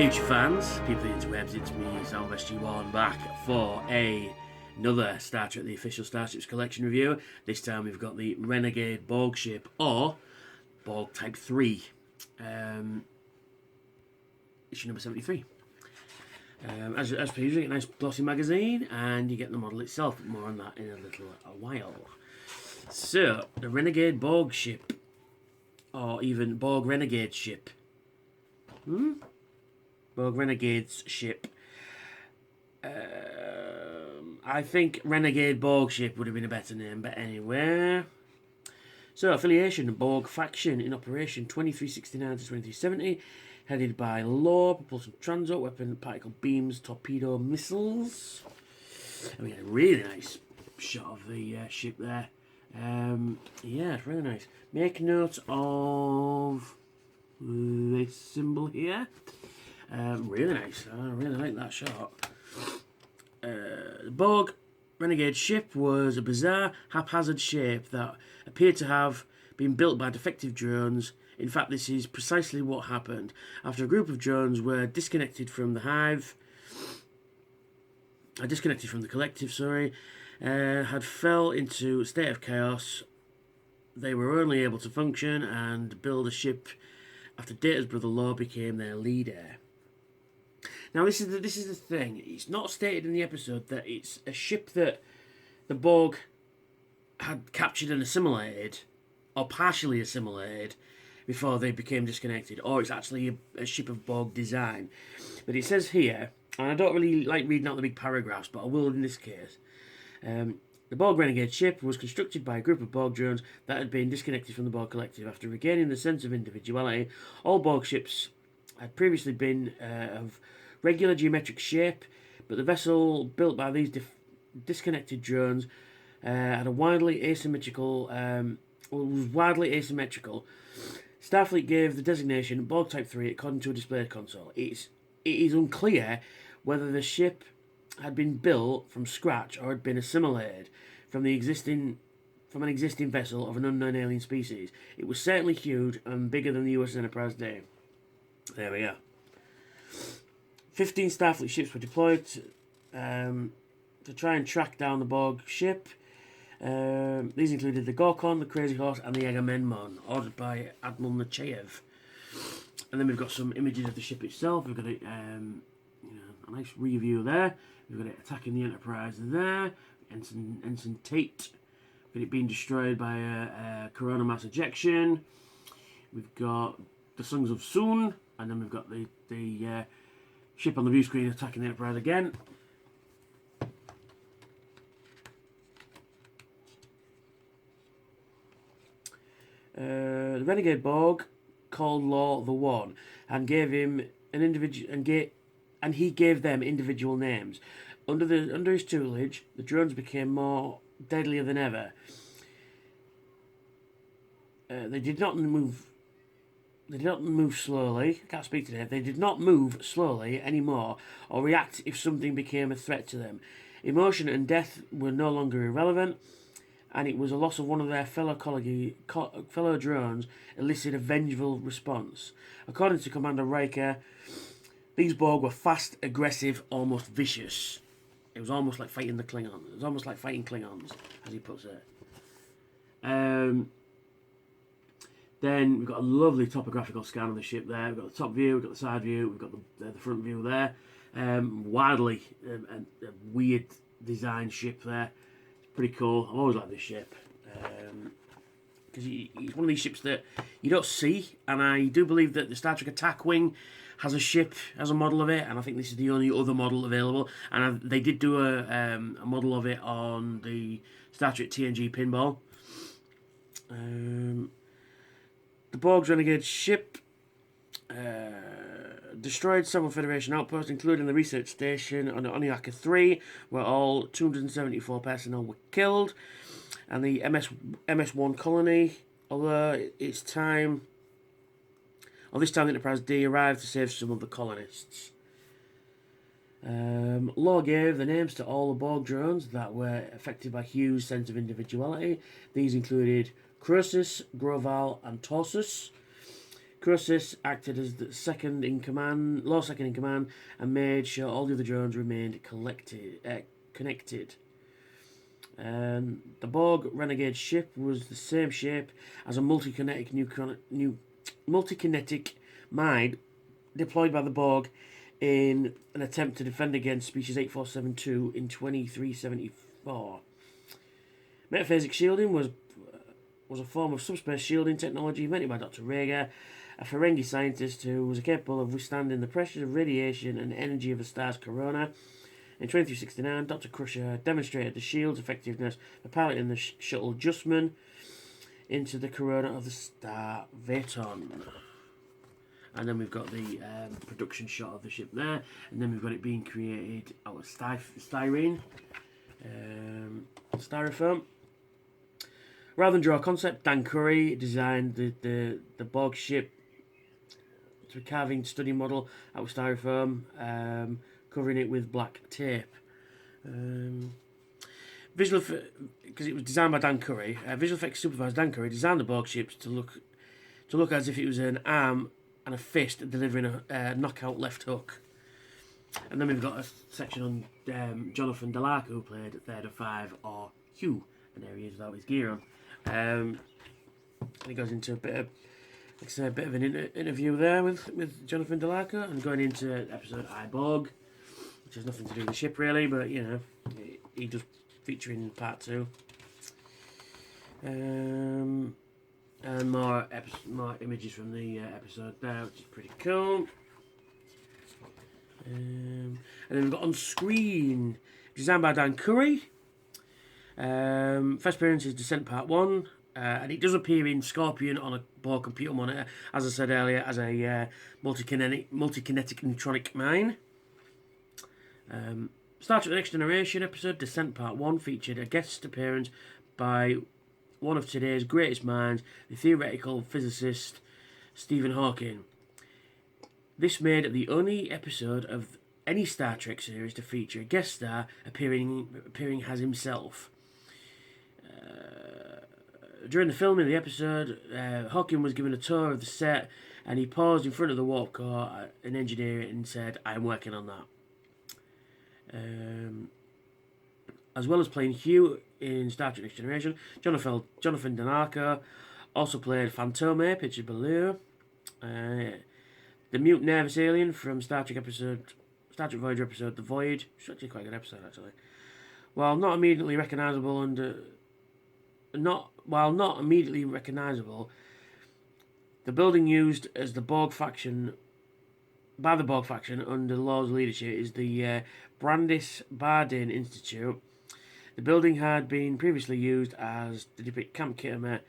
Huge fans, people of the interwebs, it's me, SoundVestG1, back for another Star Trek, the official Starships collection review. This time we've got the Renegade Borg ship, or Borg Type 3, issue number 73. As per usual, you get a nice glossy magazine, and you get the model itself, but more on that in a while. So, the Renegade Borg ship, or even Borg Renegade ship. Borg Renegade's ship. I think Renegade Borg ship would have been a better name, but anyway. So, affiliation, Borg faction in operation 2369 to 2370, headed by Law, propulsion transit, weapon, particle beams, torpedo missiles. I mean, a really nice shot of the ship there. Yeah, it's really nice. Make note of this symbol here. Really nice. I really like that shot. The Borg Renegade ship was a bizarre, haphazard shape that appeared to have been built by defective drones. In fact, this is precisely what happened. After a group of drones were disconnected from the hive, disconnected from the collective, had fell into a state of chaos. They were only able to function and build a ship after Data's brother Law became their leader. Now, this is the thing. It's not stated in the episode that it's a ship that the Borg had captured and assimilated, or partially assimilated, before they became disconnected, or it's actually a ship of Borg design. But it says here, and I don't really like reading out the big paragraphs, but I will in this case. The Borg Renegade ship was constructed by a group of Borg drones that had been disconnected from the Borg collective. After regaining the sense of individuality, all Borg ships had previously been of regular geometric shape, but the vessel built by these disconnected drones had a widely asymmetrical. Was widely asymmetrical. Starfleet gave the designation Borg Type 3 according to a display console. It is unclear whether the ship had been built from scratch or had been assimilated from an existing vessel of an unknown alien species. It was certainly huge and bigger than the US Enterprise D. There we are. 15 Starfleet ships were deployed to try and track down the Borg ship. These included the Gorkon, the Crazy Horse, and the Agamemnon, ordered by Admiral Nechayev. And then we've got some images of the ship itself. We've got it, a nice review there. We've got it attacking the Enterprise there. Ensign Tate. We've got it being destroyed by a corona mass ejection. We've got the Sons of Soon, and then we've got the ship on the view screen attacking the Enterprise again. The Renegade Borg called Law the One and gave him an individual and he gave them individual names. Under his tutelage, the drones became more deadlier than ever. They did not move slowly. I can't speak today. They did not move slowly anymore or react if something became a threat to them. Emotion and death were no longer irrelevant, and it was a loss of one of their fellow drones elicited a vengeful response. According to Commander Riker, these Borg were fast, aggressive, almost vicious. It was almost like fighting the Klingons. It was almost like fighting Klingons, as he puts it. Then we've got a lovely topographical scan of the ship there. We've got the top view, we've got the side view, we've got the front view there. Wildly a weird design ship there. It's pretty cool. I've always liked this ship. Because it's one of these ships that you don't see, and I do believe that the Star Trek Attack Wing has a ship, has a model of it, and I think this is the only other model available. And they did do a model of it on the Star Trek TNG Pinball. The Borg's Renegade ship destroyed several Federation outposts, including the research station on Oniaka 3, where all 274 personnel were killed, and the MS-1 colony, although this time the Enterprise D arrived to save some of the colonists. Law gave the names to all the Borg drones that were affected by Hugh's sense of individuality. These included Croesus, Groval, and Torsus. Croesus acted as the second in command, and made sure all the other drones remained connected. The Borg Renegade ship was the same shape as a multi-kinetic mine deployed by the Borg in an attempt to defend against Species 8472 in 2374. Metaphasic shielding was a form of subspace shielding technology invented by Dr. Rhaegar, a Ferengi scientist who was capable of withstanding the pressures of radiation and energy of the star's corona. In 2369, Dr. Crusher demonstrated the shield's effectiveness by piloting the shuttle Justman into the corona of the star Veton. And then we've got the production shot of the ship there, and then we've got it being created out of styrofoam. Rather than draw a concept, Dan Curry designed the Borg ship to a carving study model out of styrofoam, covering it with black tape. Because it was designed by Dan Curry, visual effects supervisor Dan Curry designed the Borg ships to look as if it was an arm and a fist delivering a knockout left hook. And then we've got a section on Jonathan Delark, who played Third of Five, or Hugh, and there he is without his gear on. And he goes into a bit of an interview there with Jonathan Delark, and going into episode I, Borg, which has nothing to do with the ship really, but you know, he does feature in part 2. And more images from the episode there, which is pretty cool. And then we've got On Screen, designed by Dan Curry. First appearance is Descent Part 1, and it does appear in Scorpion on a Borg computer monitor, as I said earlier, as a multi-kinetic neutronic mine. Star Trek The Next Generation episode Descent Part 1 featured a guest appearance by one of today's greatest minds, the theoretical physicist Stephen Hawking. This made it the only episode of any Star Trek series to feature a guest star appearing as himself. During the filming of the episode, Hawking was given a tour of the set, and he paused in front of the warp core and engineer and said, "I'm working on that." As well as playing Hugh in Star Trek Next Generation, Jonathan Delark also played Phantome, pictured below. The mute nervous alien from Star Trek Voyager episode The Void, which is actually quite a good episode actually. While not immediately recognisable, the building used as the Borg faction under Law's leadership is the Brandis Bardin Institute. The building had been previously used as to depict Camp Kittimer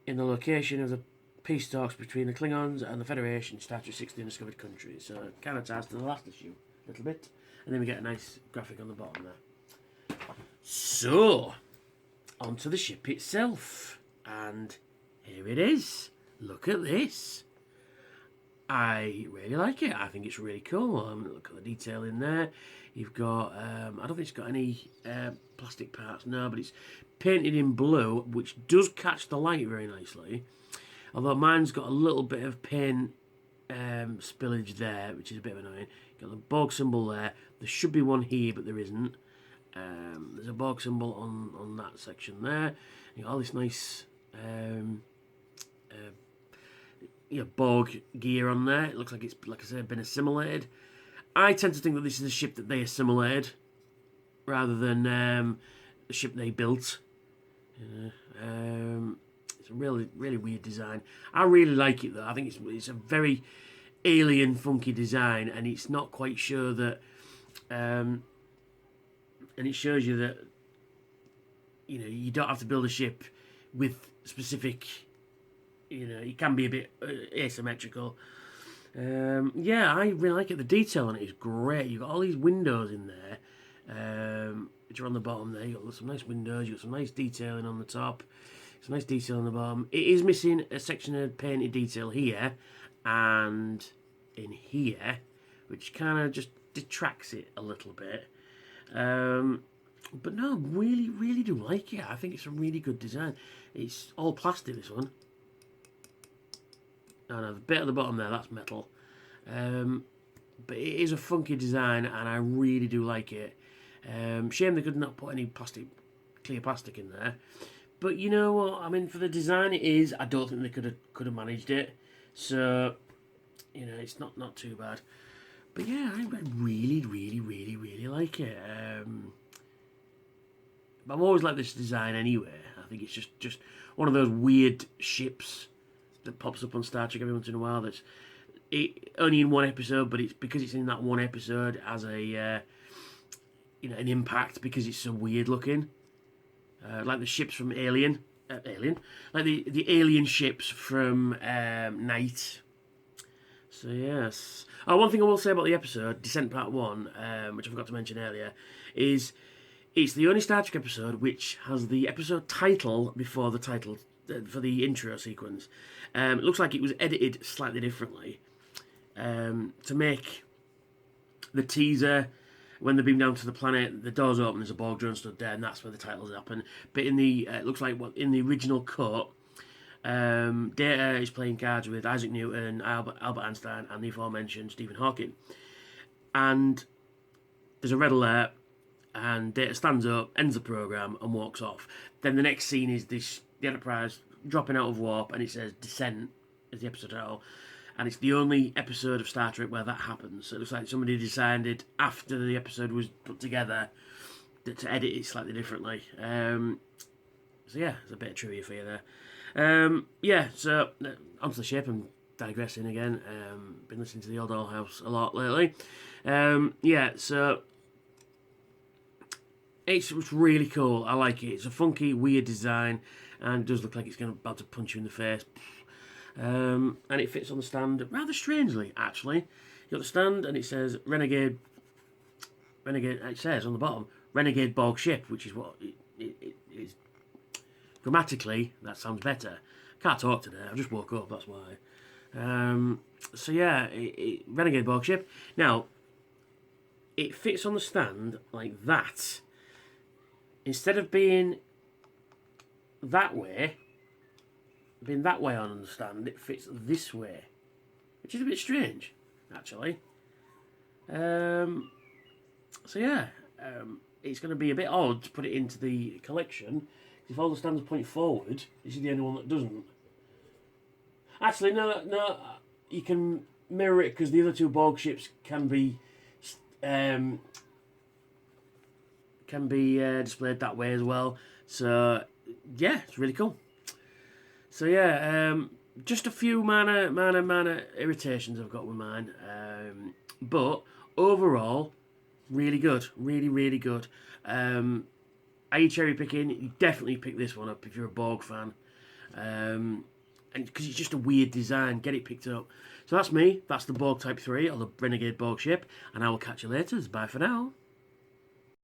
in the location of the peace talks between the Klingons and the Federation, Star Trek 6: The Undiscovered Countries. So it kind of ties to the last issue a little bit. And then we get a nice graphic on the bottom there. So, onto the ship itself. And here it is. Look at this. I really like it. I think it's really cool. Look at the detail in there. You've got, I don't think it's got any plastic parts, no, but it's painted in blue, which does catch the light very nicely. Although mine's got a little bit of paint spillage there, which is a bit annoying. Got the Borg symbol there. There should be one here, but there isn't. There's a Borg symbol on that section there. You got all this nice Borg gear on there. It looks like it's, like I said, been assimilated. I tend to think that this is a ship that they assimilated rather than the ship they built. It's a really, really weird design. I really like it though. I think it's a very alien, funky design, and it's not quite sure that. And it shows you that you don't have to build a ship with specific. It can be a bit asymmetrical. Yeah, I really like it. The detail on it is great. You've got all these windows in there, which are on the bottom there. You've got some nice windows. You've got some nice detailing on the top. Some nice detail on the bottom. It is missing a section of painted detail here and in here, which kind of just detracts it a little bit. But no, really, really do like it. I think it's a really good design. It's all plastic, this one. No, no, the bit at the bottom there, that's metal. But it is a funky design, and I really do like it. Shame they could not put any clear plastic in there. But you know what? I mean, for the design it is, I don't think they could have managed it. So, you know, it's not too bad. But yeah, I really, really, really, really like it. I've always liked this design anyway. I think it's just one of those weird ships that pops up on Star Trek every once in a while. That's only in one episode, but it's because it's in that one episode as a an impact because it's so weird looking. Like the ships from Alien, like the alien ships from Night. So yes. Oh, one thing I will say about the episode, Descent Part 1, which I forgot to mention earlier, is it's the only Star Trek episode which has the episode title before the title for the intro sequence. It looks like it was edited slightly differently to make the teaser. When they beam down to the planet, the doors open, there's a Borg drone stood there, and that's where the titles happen. But in the it looks like in the original cut, Data is playing cards with Isaac Newton, Albert Einstein, and the aforementioned Stephen Hawking. And there's a red alert, and Data stands up, ends the program, and walks off. Then the next scene is the Enterprise dropping out of warp, and it says Descent is the episode title. And it's the only episode of Star Trek where that happens. So it looks like somebody decided after the episode was put together to edit it slightly differently. So yeah, there's a bit of trivia for you there. Yeah, so onto the ship. I'm digressing again. Been listening to the Old House a lot lately. Yeah, so it's really cool. I like it. It's a funky, weird design, and it does look like it's about to punch you in the face. And it fits on the stand rather strangely, actually. You got the stand, and it says Renegade. It says on the bottom Renegade Borg ship, which is what it is. Grammatically, that sounds better. Can't talk today. I just woke up. That's why. So yeah, Renegade Borg ship. Now, it fits on the stand like that. Instead of being that way. Being that way on the stand, it fits this way, which is a bit strange, actually. So yeah, it's going to be a bit odd to put it into the collection. If all the stands point forward, this is the only one that doesn't. Actually, no, you can mirror it because the other two Borg ships can be displayed that way as well. So yeah, it's really cool. So yeah, just a few minor irritations I've got with mine, but overall, really good, really good. Are you cherry picking? You definitely pick this one up if you're a Borg fan, and because it's just a weird design, get it picked up. So that's me. That's the Borg Type 3 or the Renegade Borg ship, and I will catch you later. Bye for now.